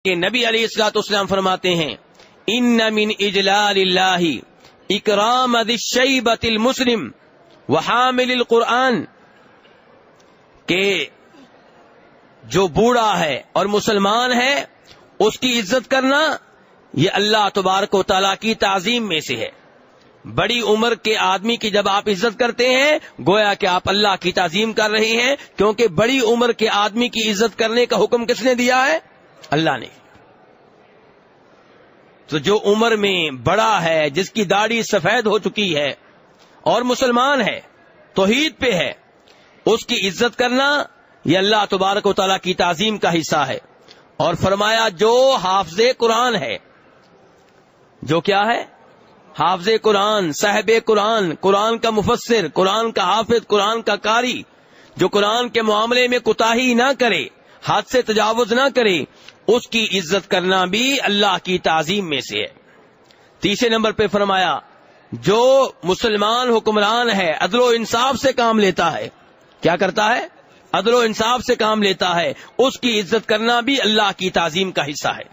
کہ نبی علیہ الصلوۃ والسلام فرماتے ہیں ان من اجلال اللہ اکرام ذی الشیبۃ المسلم وحامل القرآن، کہ جو بوڑھا ہے اور مسلمان ہے اس کی عزت کرنا یہ اللہ تبارک و تعالیٰ کی تعظیم میں سے ہے۔ بڑی عمر کے آدمی کی جب آپ عزت کرتے ہیں گویا کہ آپ اللہ کی تعظیم کر رہے ہیں، کیونکہ بڑی عمر کے آدمی کی عزت کرنے کا حکم کس نے دیا ہے؟ اللہ نے۔ تو جو عمر میں بڑا ہے، جس کی داڑھی سفید ہو چکی ہے اور مسلمان ہے، توحید پہ ہے، اس کی عزت کرنا یہ اللہ تبارک و تعالیٰ کی تعظیم کا حصہ ہے۔ اور فرمایا جو حافظ قرآن ہے، جو کیا ہے؟ حافظ قرآن، صاحب قرآن، قرآن کا مفسر، قرآن کا حافظ، قرآن کا قاری، جو قرآن کے معاملے میں کوتاہی نہ کرے، حد سے تجاوز نہ کرے، اس کی عزت کرنا بھی اللہ کی تعظیم میں سے ہے۔ تیسرے نمبر پہ فرمایا جو مسلمان حکمران ہے عدل و انصاف سے کام لیتا ہے، کیا کرتا ہے؟ عدل و انصاف سے کام لیتا ہے، اس کی عزت کرنا بھی اللہ کی تعظیم کا حصہ ہے۔